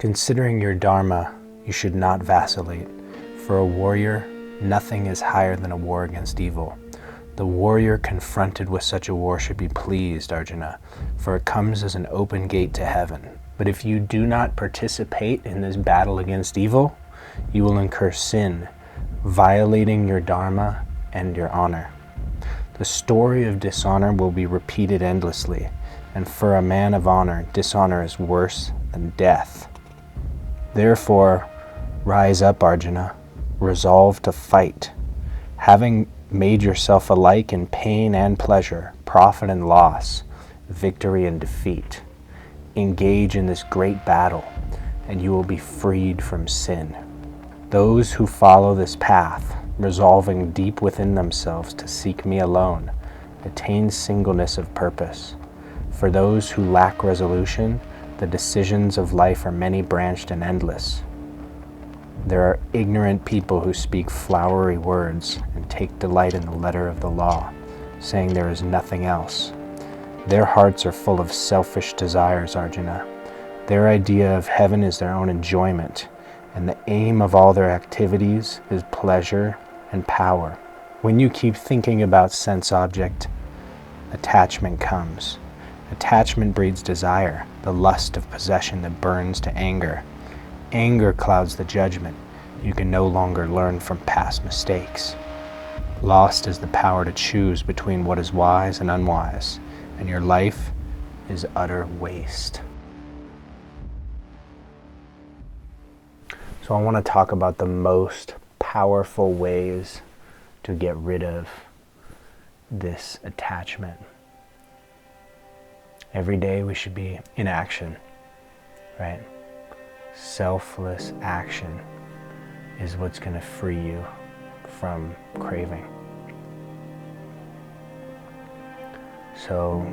Considering your dharma, you should not vacillate. For a warrior, nothing is higher than a war against evil. The warrior confronted with such a war should be pleased, Arjuna, for it comes as an open gate to heaven. But if you do not participate in this battle against evil, you will incur sin, violating your dharma and your honor. The story of dishonor will be repeated endlessly, and for a man of honor, dishonor is worse than death. Therefore, rise up, Arjuna, resolve to fight. Having made yourself alike in pain and pleasure, profit and loss, victory and defeat, engage in this great battle, and you will be freed from sin. Those who follow this path, resolving deep within themselves to seek me alone, attain singleness of purpose. For those who lack resolution, the decisions of life are many-branched and endless. There are ignorant people who speak flowery words and take delight in the letter of the law, saying there is nothing else. Their hearts are full of selfish desires, Arjuna. Their idea of heaven is their own enjoyment, and the aim of all their activities is pleasure and power. When you keep thinking about sense object, attachment comes. Attachment breeds desire, the lust of possession that burns to anger. Anger clouds the judgment. You can no longer learn from past mistakes. Lost is the power to choose between what is wise and unwise, and your life is utter waste. So I want to talk about the most powerful ways to get rid of this attachment. Every day we should be in action, right? Selfless action is what's going to free you from craving. So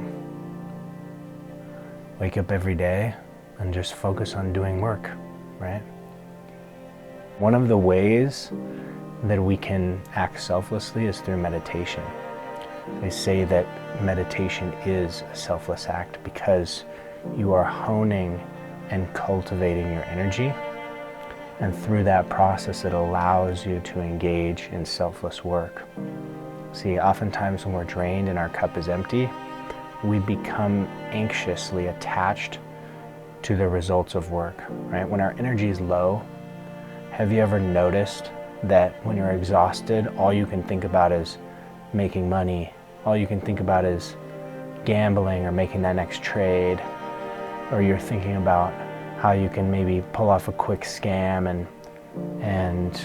wake up every day and just focus on doing work, right? One of the ways that we can act selflessly is through meditation. They say that meditation is a selfless act because you are honing and cultivating your energy, and through that process it allows you to engage in selfless work. See, oftentimes when we're drained and our cup is empty, we become anxiously attached to the results of work, right? When our energy is low, have you ever noticed that when you're exhausted, all you can think about is making money, all you can think about is gambling or making that next trade, or you're thinking about how you can maybe pull off a quick scam and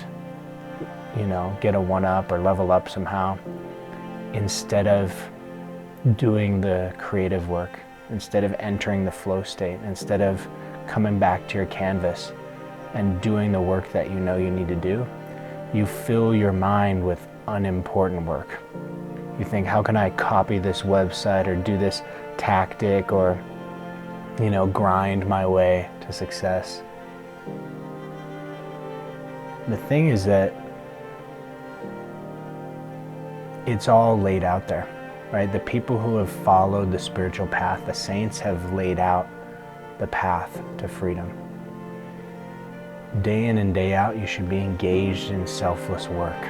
you know, get a one-up or level up somehow, instead of doing the creative work, instead of entering the flow state, instead of coming back to your canvas and doing the work that you know you need to do. You fill your mind with unimportant work. You think, how can I copy this website or do this tactic or, you know, grind my way to success? The thing is that it's all laid out there, right? The people who have followed the spiritual path, the saints, have laid out the path to freedom. Day in and day out, you should be engaged in selfless work.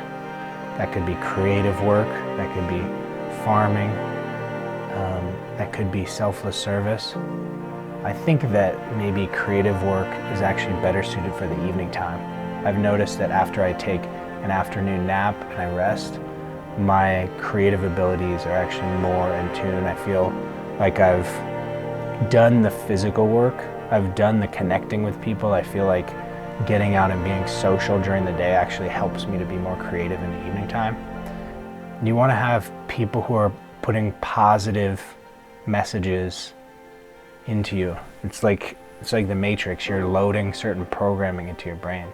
That could be creative work, that could be farming, that could be selfless service. I think that maybe creative work is actually better suited for the evening time. I've noticed that after I take an afternoon nap and I rest, my creative abilities are actually more in tune. I feel like I've done the physical work, I've done the connecting with people. I feel like getting out and being social during the day actually helps me to be more creative in the evening time. You want to have people who are putting positive messages into you. It's like the Matrix. You're loading certain programming into your brain.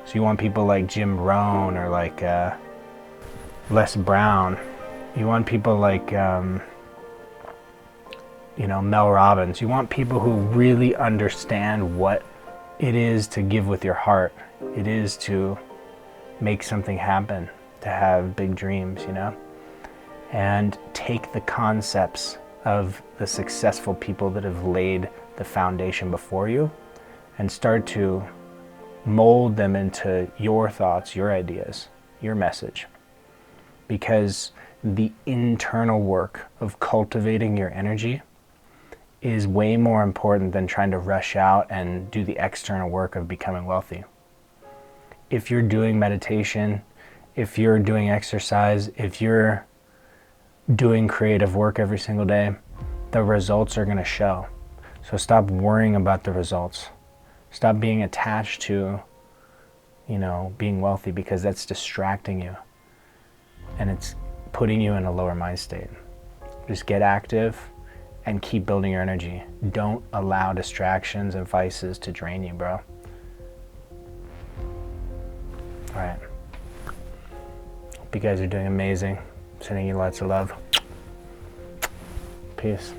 So you want people like Jim Rohn or like Les Brown. You want people like Mel Robbins. You want people who really understand what it is to give with your heart. It is to make something happen, to have big dreams, you know? And take the concepts of the successful people that have laid the foundation before you and start to mold them into your thoughts, your ideas, your message. Because the internal work of cultivating your energy is way more important than trying to rush out and do the external work of becoming wealthy. If you're doing meditation, if you're doing exercise, if you're doing creative work every single day, the results are going to show. So stop worrying about the results. Stop being attached to, being wealthy, because that's distracting you and it's putting you in a lower mind state. Just get active and keep building your energy. Don't allow distractions and vices to drain you, bro. All right. Hope you guys are doing amazing. Sending you lots of love. Peace.